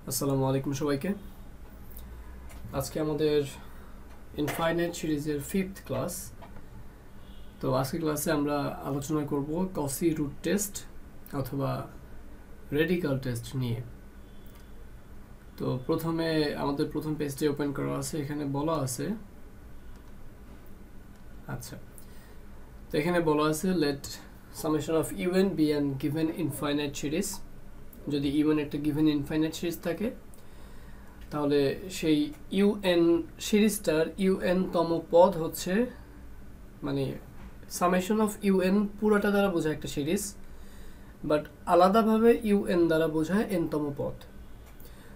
আসসালামু আলাইকুম সবাইকে। আজকে আমাদের ইনফাইনাইট সিরিজের 5th ক্লাস। তো আজকে ক্লাসে আমরা আলোচনা করব কসি রুট টেস্ট অথবা রেডিক্যাল টেস্ট নিয়ে। তো প্রথমে আমাদের প্রথম পেজটি ওপেন করা আছে, এখানে বলা আছে তো এখানে বলা আছে let summation of u n be an given infinite series. যদি ইউএন একটা গিভেন ইনফাইনাইট সিরিজ থাকে তাহলে সেই ইউএন সিরিজটার ইউএন তম পদ হচ্ছে মানে সামেশন অফ ইউএন পুরোটা দ্বারা বোঝায় একটা সিরিজ, বাট আলাদাভাবে ইউএন দ্বারা বোঝায় এনতম পদ।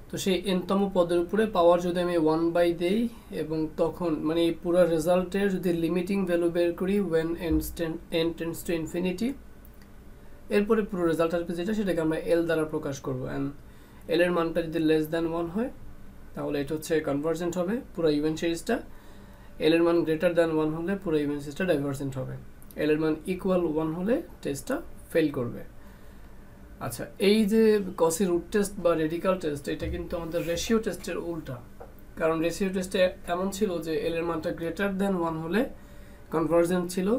তো সেই এনতম পদের উপরে পাওয়ার যদি আমি 1/, দেই এবং তখন মানে এই পুরো রেজাল্টের যদি লিমিটিং ভ্যালু বের করি when n tends to infinity, এরপরে পুরো রেজাল্ট আসবে যেটা সেটাকে আমরা এল দ্বারা প্রকাশ করবো। অ্যান্ড এল এর মানটা যদি লেস দ্যান 1 হয় তাহলে এটা হচ্ছে কনভার্জেন্ট হবে পুরো ইউএন সিরিজটা। এল এর মান গ্রেটার দ্যান 1 হলে পুরো ইউএন সিরিজটা ডাইভার্জেন্ট হবে। এল এর মান ইকুয়াল 1 হলে টেস্টটা ফেল করবে। আচ্ছা, এই যে কসি রুট টেস্ট বা রেডিক্যাল টেস্ট এটা কিন্তু আমাদের রেশিও টেস্টের উল্টা। কারণ রেশিও টেস্টে এমন ছিল যে এল এর মানটা গ্রেটার দ্যান 1 হলে কনভার্জেন্ট ছিল,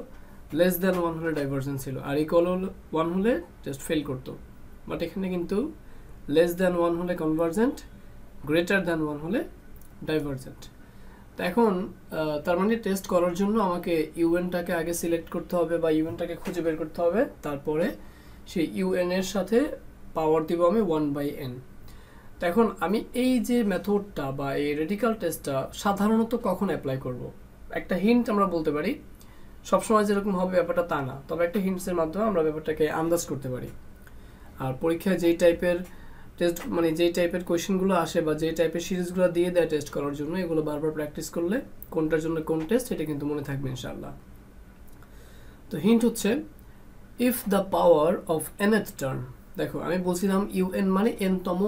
লেস দ্যান 1 হলে ডাইভার্জেন্ট ছিল, আর ইকুয়াল 1 হলে টেস্ট ফেল করতো। বাট এখানে কিন্তু লেস দ্যান 1 হলে কনভার্জেন্ট, গ্রেটার দ্যান 1 হলে ডাইভার্জেন্ট। তো এখন তার মানে টেস্ট করার জন্য আমাকে ইউএনটাকে আগে সিলেক্ট করতে হবে বা ইউএনটাকে খুঁজে বের করতে হবে, তারপরে সেই ইউএন এর সাথে পাওয়ার দিব আমি 1/n। তো এখন আমি এই যে মেথডটা বা এই রেডিক্যাল টেস্টটা সাধারণত কখন অ্যাপ্লাই করব, একটা হিন্ট আমরা বলতে পারি। সবসময় যেরকম হবে ব্যাপারটা তা না, তবে একটা হিন্টসের মাধ্যমে আমরা ব্যাপারটাকে আন্দাজ করতে পারি। আর পরীক্ষায় যেই টাইপের টেস্ট মানে যেই টাইপের কোয়েশ্চেনগুলো আসে বা যেই টাইপের সিরিজগুলো দিয়ে দেয় টেস্ট করার জন্য, এগুলো বারবার প্র্যাকটিস করলে কোনটার জন্য কোন টেস্ট এটা কিন্তু মনে থাকবে ইনশাআল্লাহ। তো হিন্ট হচ্ছে if the power of nth term, দেখো আমি বলছিলাম ইউএন মানে এনতম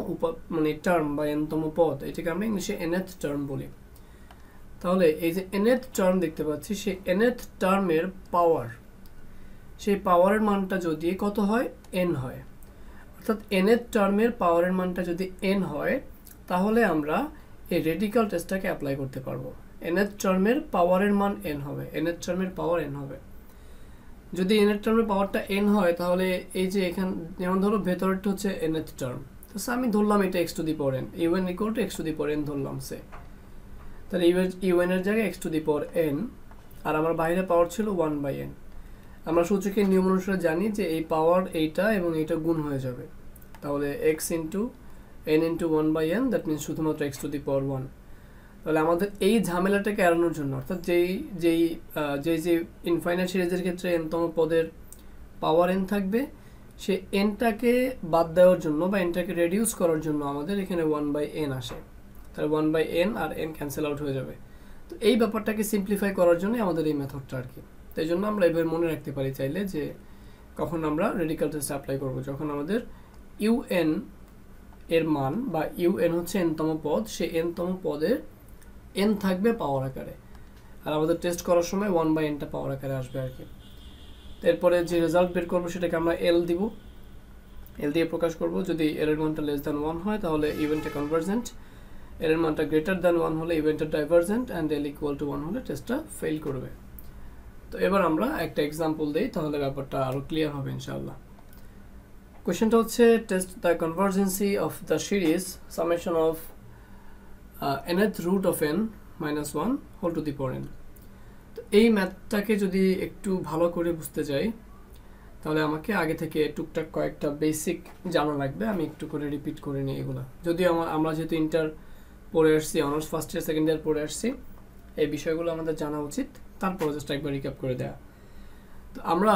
মানে টার্ম বা এনতম পদ, এটাকে আমরা ইংলিশে nth টার্ম বলি। তাহলে এই যে nth টার্ম দেখতে পাচ্ছি, সেই nth টার্মের পাওয়ার, সেই পাওয়ারের মানটা যদি কত হয়, n হয়, অর্থাৎ nth টার্মের পাওয়ারের মানটা যদি n হয় তাহলে আমরা এই রেডিক্যাল টেস্টটাকে অ্যাপ্লাই করতে পারবো। nth টার্মের পাওয়ারের মান n হবে, nth টার্মের পাওয়ার n হবে। যদি nth টার্মের পাওয়ারটা n হয় তাহলে এই যে এখানে যেমন ধরো ভেতরেরটা হচ্ছে nth টার্ম, তো আমি ধরলাম এটা x two the power n, un equal to x two the power n ধরলাম সে। তাহলে un এর জায়গায় x two the power n, আর আমার বাইরে পাওয়ার ছিল 1/n। আমরা সূচকের নিয়ম অনুসারে জানি যে এই পাওয়ার এইটা এবং এইটা গুণ হয়ে যাবে, তাহলে x into n into 1/n, that means শুধুমাত্র x টু দি পাওয়ার 1। তাহলে আমাদের এই ঝামেলাটাকে এড়ানোর জন্য, অর্থাৎ যেই ইনফাইনাইট সিরিজের ক্ষেত্রে nতম পদের পাওয়ার n থাকবে, সে nটাকে বাদ দেওয়ার জন্য বা nটাকে রেডিউস করার জন্য আমাদের এখানে 1/n আসে। তাহলে 1/n আর n ক্যান্সেল আউট হয়ে যাবে। তো এই ব্যাপারটাকে সিম্পলিফাই করার জন্য আমাদের এই মেথডটা আর কি। তাই জন্য আমরা এভাবে মনে রাখতে পারি চাইলে যে কখন আমরা রেডিক্যাল টেস্ট অ্যাপ্লাই করব, যখন আমাদের ইউএন এর মান বা ইউএন হচ্ছে এনতম পদ, সেই এনতম পদের এন থাকবে পাওয়ার আকারে, আর আমাদের টেস্ট করার সময় 1/nটা পাওয়ার আকারে আসবে আর কি। এরপরে যে রেজাল্ট বের করবো সেটাকে আমরা এল দিব, এল দিয়ে প্রকাশ করব। যদি এল এর মানটা লেস দ্যান 1 হয় তাহলে ইভেন্টটা কনভার্জেন্ট, এল এর মানটা গ্রেটার দ্যান 1 হলে ইভেন্টটা divergent, and L equal to 1 হলে টেস্টটা ফেল করবে। তো এবার আমরা একটা এক্সাম্পল দিই, তাহলে ব্যাপারটা আরো ক্লিয়ার হবে ইনশাআল্লাহ। কোশ্চেনটা হচ্ছে test the convergency of the series summation of nth root of n minus 1 whole to the power n। তো এই ম্যাথটাকে যদি একটু ভালো করে বুঝতে চাই তাহলে আমাকে আগে থেকে টুকটাক কয়েকটা বেসিক জানা লাগবে। আমি একটু করে রিপিট করে নিই এগুলো, যদিও আমরা যেহেতু ইন্টার পড়ে আসছি, honours first year second year পড়ে আসছি, এই বিষয়গুলো আমাদের জানা উচিত। তারপর জাস্ট একবার রিক্যাপ করে দেয়া। তো আমরা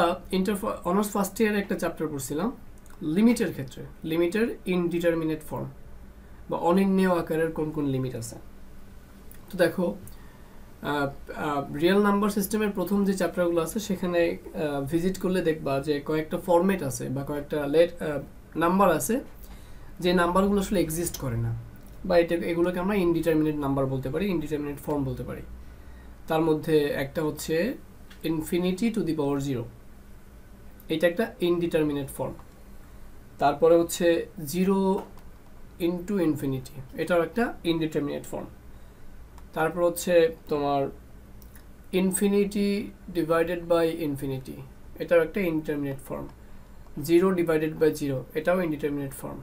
অনার্স ফার্স্ট ইয়ারে একটা চ্যাপ্টার পড়ছিলাম লিমিটের ক্ষেত্রে, লিমিটের ইনডিটারমিনেট ফর্ম বা অনির্ণেয় আকারের কোন কোন লিমিট আছে। তো দেখো রিয়েল নাম্বার সিস্টেমের প্রথম যে চ্যাপ্টারগুলো আছে সেখানে ভিজিট করলে দেখবা যে কয়েকটা ফরম্যাট আছে বা কয়েকটা নাম্বার আছে যে নাম্বারগুলো আসলে এক্সিস্ট করে না, বা এগুলোকে আমরা ইনডিটারমিনেট নাম্বার বলতে পারি, ইনডিটারমিনেট ফর্ম বলতে পারি। তার মধ্যে একটা হচ্ছে ইনফিনিটি টু দি পাওয়ার 0, এটা একটা ইনডিটারমিনেট ফর্ম। তারপরে হচ্ছে 0 ইনটু ইনফিনিটি, এটাও একটা ইনডিটারমিনেট ফর্ম। তারপর হচ্ছে তোমার ইনফিনিটি ডিভাইডেড বাই ইনফিনিটি, এটাও একটা ইনডিটারমিনেট ফর্ম। 0 ডিভাইডেড বাই 0, এটাও ইনডিটারমিনেট ফর্ম।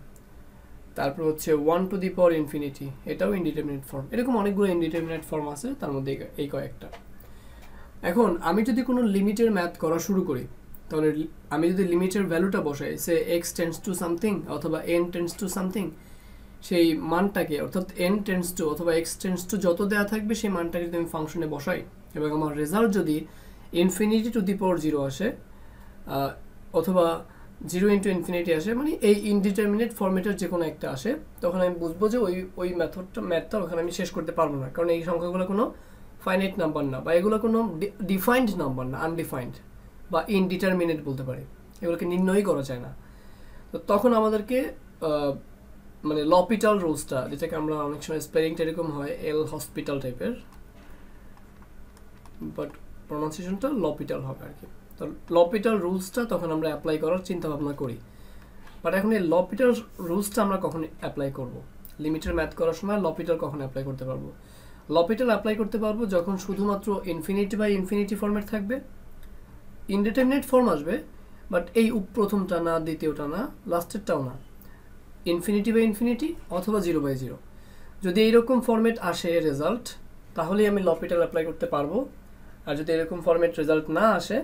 তারপর হচ্ছে 1 টু দি পাওয়ার ইনফিনিটি, এটাও ইনডিটারমিনেট ফর্ম। এরকম অনেকগুলো ইনডিটারমিনেট ফর্ম আছে, তার মধ্যে এই কয়েকটা। এখন আমি যদি কোনো লিমিটের ম্যাথ করা শুরু করি, তাহলে আমি যদি লিমিটের ভ্যালুটা বসাই, সে এক্স টেন্স টু সামথিং অথবা এন টেন্স টু সামথিং, সেই মানটাকে অর্থাৎ এন টেন্স টু অথবা এক্স টেন্স টু যত দেওয়া থাকবে সেই মানটাকে যদি আমি ফাংশনে বসাই এবং আমার রেজাল্ট যদি ইনফিনিটি টু দি পাওয়ার 0 আসে অথবা 0 ইন্টু ইনফিনিটি আসে, মানে এই ইনডিটারমিনেট ফর্মেটের যে কোনো একটা আসে, তখন আমি বুঝবো যে ওই ম্যাথটা ওখানে আমি শেষ করতে পারবো না, কারণ এই সংখ্যাগুলো কোনো ফাইনাইট নাম্বার না, বা এগুলো কোনো ডিফাইন্ড নাম্বার না, আনডিফাইন্ড বা ইনডিটারমিনেট বলতে পারি, এগুলোকে নির্ণয়ই করা যায় না। তো তখন আমাদেরকে মানে লপিটাল রুলসটা, যেটাকে আমরা অনেক সময় স্পেলিংটা এরকম হয় এল হসপিটাল টাইপের, বাট প্রনাউন্সিয়েশনটা লপিটাল হবে আর কি। তো লপিটাল রুলসটা তখন আমরা অ্যাপ্লাই করার চিন্তা ভাবনা করি। বাট এখন এই লপিটাল রুলসটা আমরা কখন অ্যাপ্লাই করব? লিমিটের ম্যাথ করার সময় লপিটাল কখন অ্যাপ্লাই করতে পারবো? লপিটাল অ্যাপ্লাই করতে পারবো যখন শুধুমাত্র ইনফিনিটি বাই ইনফিনিটি ফর্মেট থাকবে, ইনডিটারমিনেট ফর্ম আসবে, বাট এই প্রথমটা না, দ্বিতীয়টা না, লাস্টেরটাও না, ইনফিনিটি বাই ইনফিনিটি অথবা 0 বাই 0। যদি এইরকম ফর্মেট আসে রেজাল্ট, তাহলেই আমি লপিটাল অ্যাপ্লাই করতে পারবো। আর যদি এরকম ফর্মেট রেজাল্ট না আসে,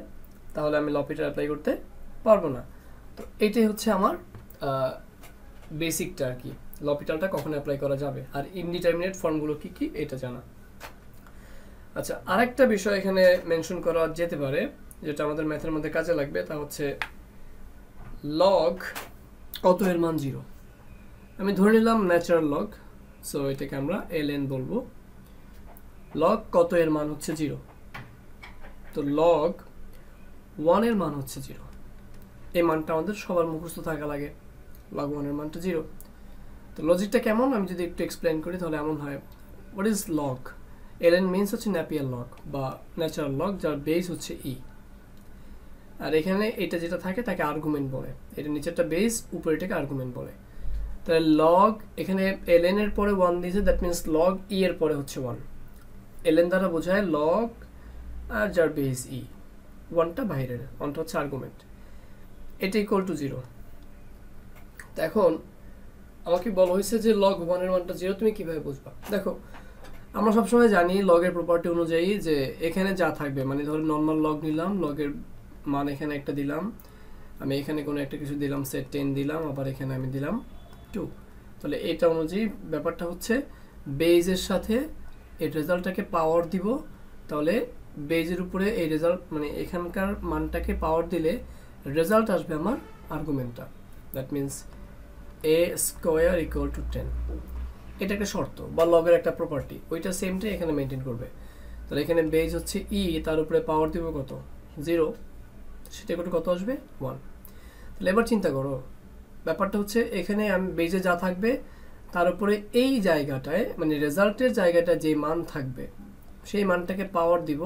তাহলে আমি লপিটাল অ্যাপ্লাই করতে পারবো না। তো এটাই হচ্ছে আমার বেসিকটা আর কি, লপিটালটা কখন অ্যাপ্লাই করা যাবে আর ইনডিটারমিনেট ফর্মগুলো কি কি এটা জানা। আচ্ছা, আরেকটা বিষয় এখানে মেনশন করা যেতে পারে যেটা আমাদের ম্যাথের মধ্যে কাজে লাগবে, তা হচ্ছে লগ কত এর মান 0। আমি ধরে নিলাম ন্যাচারাল লগ, সো এটাকে আমরা ln বলবো। লগ কত এর মান হচ্ছে 0, তো লগ 1 এর মান হচ্ছে 0। এই মানটা আমাদের সবার মুখস্থ থাকা লাগে, লগ 1 এর মানটা 0। তো লজিকটা কেমন আমি যদি একটু এক্সপ্লেন করি তাহলে এমন হয়, what is log? ln means হচ্ছে ন্যাপিয়ার লগ বা ন্যাচারাল লগ, যার বেস হচ্ছে ই। আর এখানে এটা যেটা থাকে তাকে আর্গুমেন্ট বলে, এটা নিচেরটা বেস, উপরেটাকে আর্গুমেন্ট বলে। তাহলে লগ এখানে ln এর পরে 1 দিয়েছে, দ্যাট মিনস লগ ই এর পরে হচ্ছে 1। ln দ্বারা বোঝায় লগ আর যার বেস ই, 1টা বাইরের, 1টা হচ্ছে আর্গুমেন্ট, এটা ইকুয়াল টু 0। তো এখন আমাকে বলা হয়েছে যে লগ 1 এর মানটা 0, তুমি কিভাবে বুঝবা? দেখো, আমরা সবসময় জানি লগের প্রপার্টি অনুযায়ী যে এখানে যা থাকবে, মানে ধরো নর্মাল লগ নিলাম, লগের মান এখানে একটা দিলাম, আমি এখানে কোনো একটা কিছু দিলাম, সেট 10 দিলাম, আবার এখানে আমি দিলাম 2। তাহলে এটা অনুযায়ী ব্যাপারটা হচ্ছে বেজের সাথে এই রেজাল্টটাকে পাওয়ার দিব, তাহলে বেজের উপরে এই রেজাল্ট মানে এখানকার মানটাকে পাওয়ার দিলে রেজাল্ট আসবে আমার আর্গুমেন্টটা, that means a square equal to 10। এটা একটা শর্ত বা লগের একটা প্রপার্টি, ওইটা সেমটাই এখানে মেনটেন করবে। তাহলে এখানে বেজ হচ্ছে ই, তার উপরে পাওয়ার দিব কত? 0, সেটা কত আসবে? 1। তাহলে এবার চিন্তা করো, ব্যাপারটা হচ্ছে এখানে আমি বেজে যা থাকবে তার উপরে এই জায়গাটায় মানে রেজাল্টের জায়গাটা যে মান থাকবে সেই মানটাকে পাওয়ার দিব,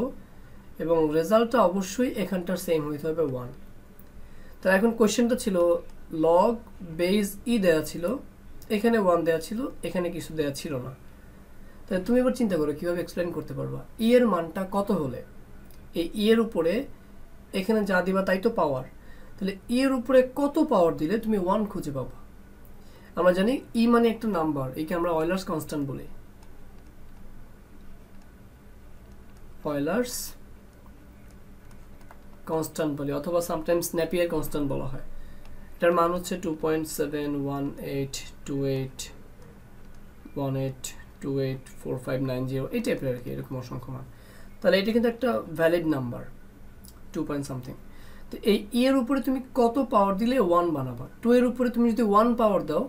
এবং রেজাল্টটা অবশ্যই এখানটার সেম হইতে হবে 1। তাহলে এখন কোয়েশ্চেনটা ছিল লগ বেজ ই দেওয়া ছিল, এখানে 1 দেওয়া ছিল, এখানে কিছু দেওয়া ছিল না। তাহলে তুমি এবার চিন্তা করো কিভাবে এক্সপ্লেন করতে পারবা ই এর মানটা কত হলে এই ই এর উপরে এখানে যা দিবা তাই তো পাওয়ার, তাহলে ই এর উপরে কত পাওয়ার দিলে তুমি 1 খুঁজে পাবা? আমরা জানি ই মানে একটা নাম্বার, একে আমরা অয়লার্স কনস্ট্যান্ট বলি, অয়লার্স কনস্ট্যান্ট বলি, অথবা সামটাইমস ন্যাপিয়ার কনস্ট্যান্ট বলা হয়। এটার মান হচ্ছে 2.7182818284590, এই টাইপের আর কি, এরকম অসংখ্য মান। তাহলে এটা কিন্তু একটা ভ্যালিড নাম্বার 2 পয়েন্ট সামথিং। তো এই ই এর উপরে তুমি কত পাওয়ার দিলে 1 বানাবা? 2 এর উপরে তুমি যদি 1 পাওয়ার দাও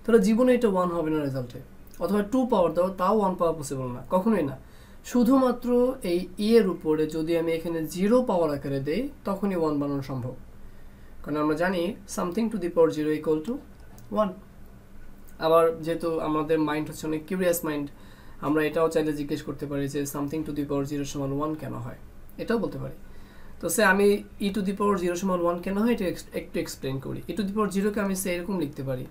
তাহলে জীবনে এটা 1 হবে না রেজাল্টে, অথবা 2 পাওয়ার দাও তাও 1 পাওয়া পসিবল না, কখনোই না। শুধুমাত্র এই ই এর উপরে যদি আমি এখানে 0 পাওয়ার আকারে দেই তখনই 1 বানানো সম্ভব, কারণ আমরা জানি something to the power 0 equal to 1। আবার যেহেতু আমাদের মাইন্ড হচ্ছে অনেক কিউরিয়াস মাইন্ড, আমরা এটাও চাইলে জিজ্ঞেস করতে পারি যে সামথিং টু দি পাওয়ার 0 সমান 1 কেন হয়, এটাও বলতে পারি। তো সে আমি ই টু দি পাওয়ার 0 সমান 1 কেন হয় এটা একটু এক্সপ্লেন করি। ই টু দি পাওয়ার 0 কে আমি সে এরকম লিখতে পারি,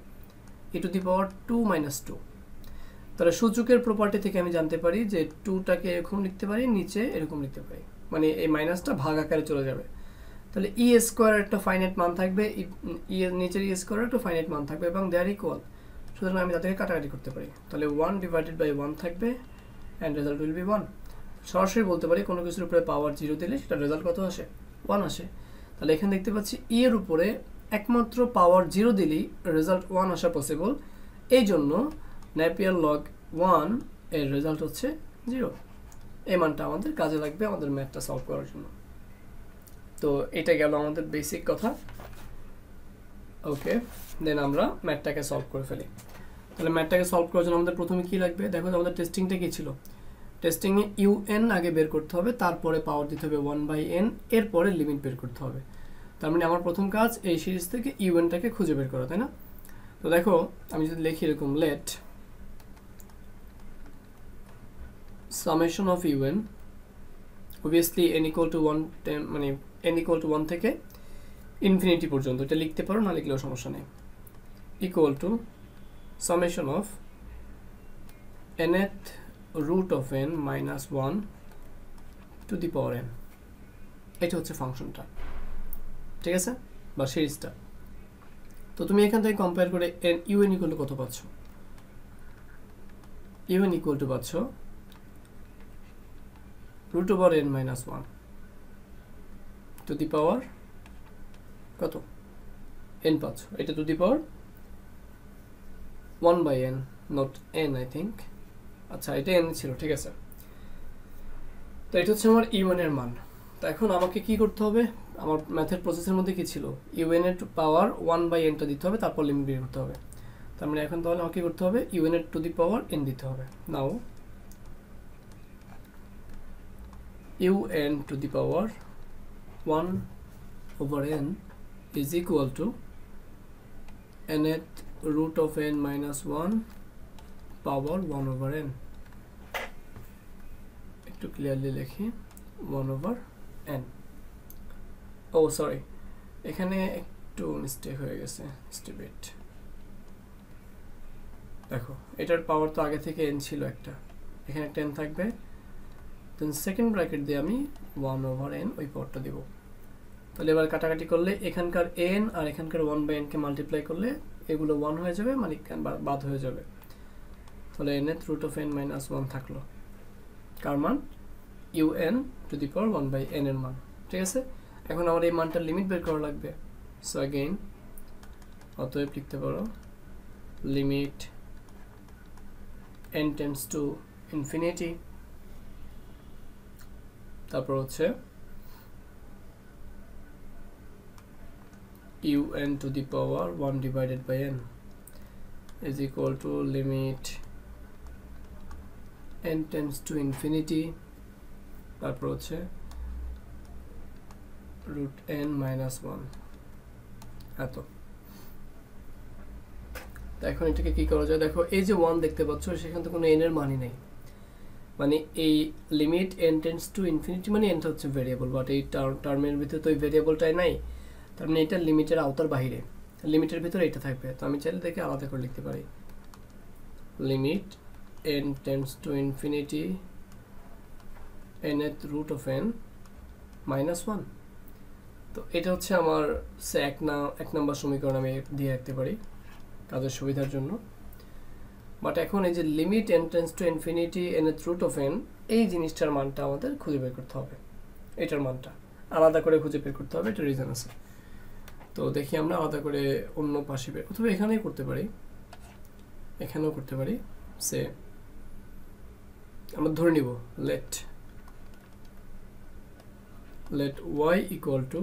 ই e two the power 2 minus 2। তাহলে সূচকের প্রপার্টি থেকে আমি জানতে পারি যে 2টাকে এরকম লিখতে পারি, নিচে এরকম লিখতে পারি, মানে এই মাইনাসটা ভাগ আকারে চলে যাবে। তাহলে ই স্কোয়ার একটা ফাইনাইট মান থাকবে, নিচের ই স্কোয়ার একটা ফাইনাইট মান থাকবে এবং দে আর ইকুয়াল, সুতরাং আমি তাদেরকে কাটাকাটি করতে পারি। তাহলে 1 ডিভাইডেড বাই 1 থাকবে অ্যান্ড রেজাল্ট উইল বি 1। সরাসরি বলতে পারি কোনো কিছুর উপরে পাওয়ার 0 দিলে সেটা রেজাল্ট কত আসে? 1 আসে। তাহলে এখানে দেখতে পাচ্ছি ই এর উপরে একমাত্র পাওয়ার 0 দিলেই রেজাল্ট 1 আসা পসিবল, এই জন্য ন্যাপিয়ার লগ 1 এর রেজাল্ট হচ্ছে 0। এই মানটা আমাদের কাজে লাগবে আমাদের ম্যাথটা সলভ করার জন্য। তো এটা গেল আমাদের বেসিক কথা। ওকে, দেন আমরা ম্যাথটাকে সলভ করে ফেলি। তাহলে ম্যাথটাকে সলভ করার জন্য আমাদের প্রথমে কি লাগবে? দেখো আমাদের টেস্টিংটা কি ছিল? টেস্টিংয়ে ইউএন আগে বের করতে হবে, তারপরে পাওয়ার দিতে হবে 1/n, এরপরে লিমিট বের করতে হবে। তার মানে আমার প্রথম কাজ এই সিরিজ থেকে ইউএনটাকে খুঁজে বের করা, তাই না? তো দেখো আমি যদি লিখি এরকম, let summation of u n, obviously n equal to 1, মানে n ইকুয়াল টু 1 থেকে ইনফিনিটি পর্যন্ত, এটা লিখতে পারো, না লিখলেও সমস্যা নেই, equal to summation of nth root of n minus 1 to the power n। এটা হচ্ছে ফাংশনটা, ঠিক আছে, বা সিরিজটা। তো তুমি এখান থেকে কম্পেয়ার করে ইউএন ইকুয়াল টু কত পাচ্ছ? ইউএন ইকুয়াল টু পাচ্ছ root over n minus 1 to the power কত? n পাচ্ছ। এটা to the power 1/n, not n I think। আচ্ছা, এটা n ছিল, ঠিক আছে। তো এটা হচ্ছে আমার ইউএন এর মান। তো এখন আমাকে কি করতে হবে? আমার ম্যাথের প্রসেসের মধ্যে কি ছিল? ইউএন এর পাওয়ার 1/n টা দিতে হবে, তারপর লিমিট বের করতে হবে। তার মানে এখন তাহলে আমাকে কি করতে হবে? ইউএন এর টু দি পাওয়ার n দিতে হবে। নাও un to the power 1/n is equal to nth root of n minus 1 power 1/n। একটু ক্লিয়ারলি লিখি, 1/n। ও সরি, এখানে একটু মিস্টেক হয়ে গেছে, স্টুপিড। দেখো এটার পাওয়ার তো আগে থেকে n ছিল একটা, এখানে একটা n থাকবে, দেন সেকেন্ড ব্র্যাকেট দিয়ে আমি 1/n ওই পাওয়ারটা দেব। তাহলে এবার কাটাকাটি করলে এখানকার n আর এখানকার 1/n কে মাল্টিপ্লাই করলে এগুলো 1 হয়ে যাবে, মানে বাদ হয়ে যাবে। তাহলে nth root of n minus 1 থাকলো, কার মান? un to the power 1/n এর মান, ঠিক আছে। এখন আমার এই মানটার লিমিট বের করা লাগবে। সো अगेन অতএব লিখতে পারো limit n tends to infinity, তারপর হচ্ছে un to the power 1 divided by n is equal to limit n tends to infinity, তারপর হচ্ছে root n minus 1। এত। এখন এটাকে কি করা যায়? দেখো এই যে 1 দেখতে পাচ্ছ, সেখানে তো কোনো n এর মানই নেই, মানে এই limit n tends to infinity মানে n টা হচ্ছে ভেরিয়েবল, বাট এই টার্মের ভিতরে তো এই ভেরিয়েবলটাই নাই, তার মানে এটা লিমিটের আওতার বাইরে, লিমিটের ভিতরে এটা থাকবে। তো আমি চাইলে দেখে আলাদা করে লিখতে পারি, limit n tends to infinity nth root of n minus 1। তো এটা হচ্ছে আমার এক নম্বর সমীকরণ, আমি দিয়ে রাখতে পারি কাজের সুবিধার জন্য। বাট এখন এই যে limit n tends to infinity nth root of n, এই জিনিসটার মানটা আমাদের খুঁজে বের করতে হবে, এটার মানটা আলাদা করে খুঁজে বের করতে হবে, এটা রিজন আছে। তো দেখি আমরা আলাদা করে অন্য পাশে বের, অথবা এখানেই করতে পারি, এখানেও করতে পারি। সে আমরা ধরে নিব let y equal to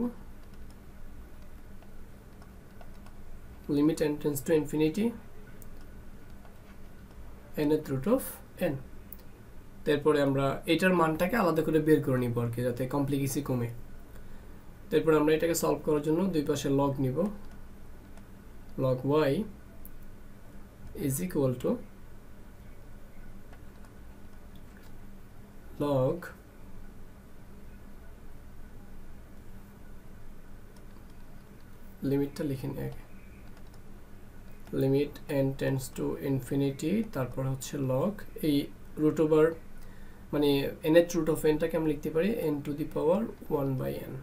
limit n tends to infinity nth root of n। তারপরে আমরা এটার মানটাকে আলাদা করে বের করে নিব আর কি, যাতে কমপ্লেক্সিটি কমে। তারপরে আমরা এটাকে সলভ করার জন্য দুই পাশে লগ নিব, log y is equal to log লিমিটটা লিখে নিই আগে, limit n tends to infinity, তারপর হচ্ছে লগ এই রুট ওভার মানে nth রুট অফ nটাকে আমরা লিখতে পারি n two the power 1/n,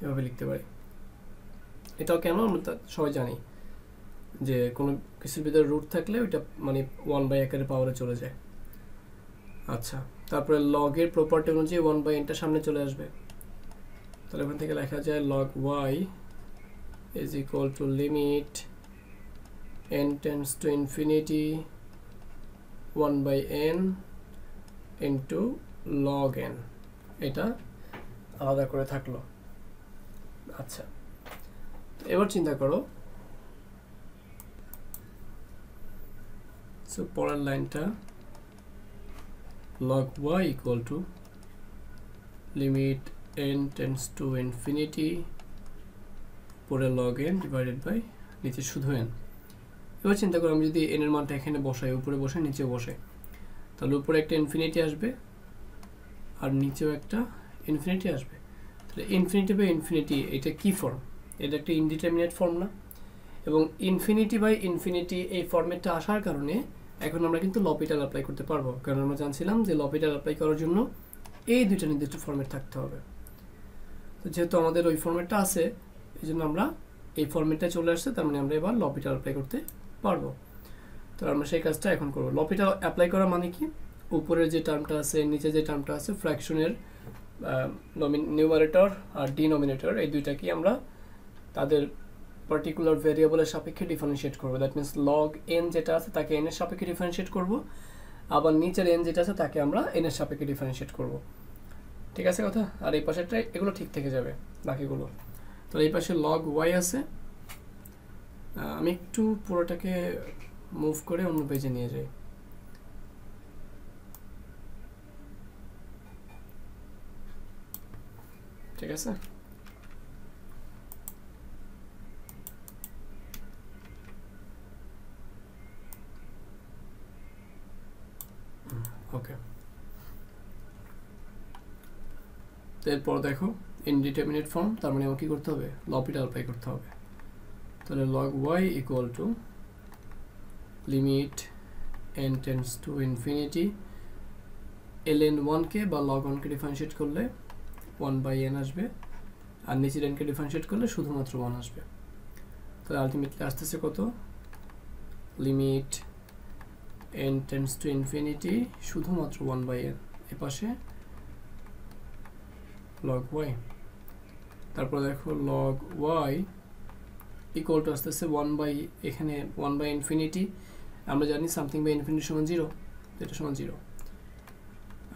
এভাবে লিখতে পারি। এটাও কেন আমরা সবাই জানি যে কোনো কিছুর ভিতরে রুট থাকলে ওইটা মানে 1/n আকারে পাওয়ারে চলে যায়। আচ্ছা, তারপরে লগের প্রপার্টি অনুযায়ী 1/nটা সামনে চলে আসবে, তাহলে ওখান থেকে লেখা যায় log y is equal to limit n tends to infinity 1/n into log n, এটা আলাদা করে থাকলো। আচ্ছা, এবার চিন্তা করো, সো পরের লাইনটা log y equal to limit n tends to infinity পরে log n divided by নিচে শুধু n। এবার চিন্তা করো আমি যদি n এর মানটা এখানে বসাই, উপরে বসাই নিচেও বসাই, তাহলে উপরে একটা ইনফিনিটি আসবে আর নিচেও একটা ইনফিনিটি আসবে। তাহলে ইনফিনিটি বাই ইনফিনিটি এটা কি ফর্ম? এটা একটা ইনডিটারমিনেট ফর্ম না? এবং ইনফিনিটি বাই ইনফিনিটি এই ফর্মেটটা আসার কারণে এখন আমরা কিন্তু লপিটাল অ্যাপ্লাই করতে পারবো, কারণ আমরা জানছিলাম যে লপিটাল অ্যাপ্লাই করার জন্য এই দুইটা নির্দিষ্ট ফর্মেট থাকতে হবে। তো যেহেতু আমাদের ওই ফর্মেটটা আছে এই জন্য আমরা এই ফর্মেটটা চলে আসছে, তার মানে আমরা এবার লপিটাল অ্যাপ্লাই করতে পারবো। তো আমরা সেই কাজটা এখন করবো। লপিটাল অ্যাপ্লাই করা মানে কি, উপরের যে টার্মটা আছে নিচে যে টার্মটা আছে ফ্র্যাকশনের নিউমারেটর আর ডিনোমিনেটর এই দুইটাকে আমরা তাদের পার্টিকুলার ভেরিয়েবলের সাপেক্ষে ডিফারেন্সিয়েট করবো। দ্যাট মিনস লগ এন যেটা আছে তাকে এন এর সাপেক্ষে ডিফারেন্সিয়েট করবো, আবার নিচের এন যেটা আছে তাকে আমরা এন এর সাপেক্ষে ডিফারেন্সিয়েট করবো। ঠিক আছে কথা? আর এই পাশেরটা এগুলো ঠিক থেকে যাবে বাকিগুলো। তো এই পাশে লগ ওয়াই আছে, আমি একটু পুরোটাকে মুভ করে অন্য পেজে নিয়ে যাই। ঠিক আছে, ওকে। এরপর দেখো ইনডিটারমিনেট ফর্ম, তার মানে আমাকে কি করতে হবে? লপিটাল অ্যাপ্লাই করতে হবে। তাহলে log y equal to limit n tends to infinity ln 1 কে বা log 1 কে ডিফারেন্সিয়েট করলে 1/n আসবে, আর নিচের n কে ডিফারেন্সিয়েট করলে শুধুমাত্র 1 আসবে। তাহলে আলটিমেটলি আসতেছে কত? Limit n tends to infinity শুধুমাত্র 1/n, এ পাশে log y, তারপর দেখো log y ইকুয়াল টু আসতেছে 1 এখানে 1/infinity, আমরা জানি সামথিং বাই ইনফিনিটি সমান 0, এটা সমান 0।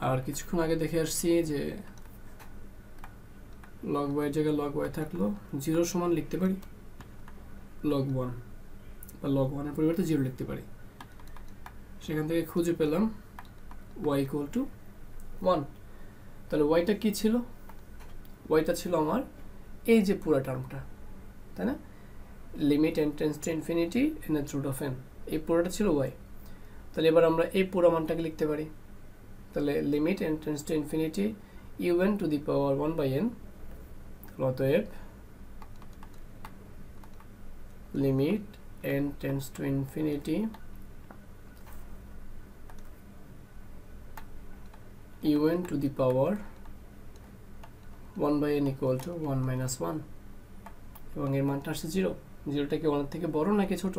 আর কিছুক্ষণ আগে দেখে আসছি যে log y এর জায়গায় log y থাকলো 0 সমান লিখতে পারি log 1, বা log 1 এর পরিবর্তে 0 লিখতে পারি। সেখান থেকে খুঁজে পেলাম y ইকুয়াল টু 1। তাহলে yটা কি ছিল? yটা ছিল আমার এই যে পুরো টার্মটা, তাই না? Limit n tends to infinity nth root of n, এই পুরোটা ছিল y। তাহলে এবার আমরা এই পুরো মানটাকে লিখতে পারি। তাহলে limit n tends to infinity un two the power 1/n, অতএব limit n tends to infinity un two the power 1/n equal to 1 minus 1, এবং এর মানটা আসছে 0। জিরোটা কি 1 এর থেকে বড় নাকি ছোট?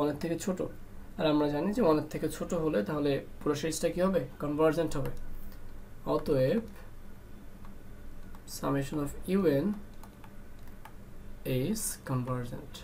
1 এর থেকে ছোট। আর আমরা জানি যে 1 এর থেকে ছোট হলে তাহলে পুরো সিরিজটা কি হবে? কনভার্জেন্ট হবে। অতএব summation of un is convergent।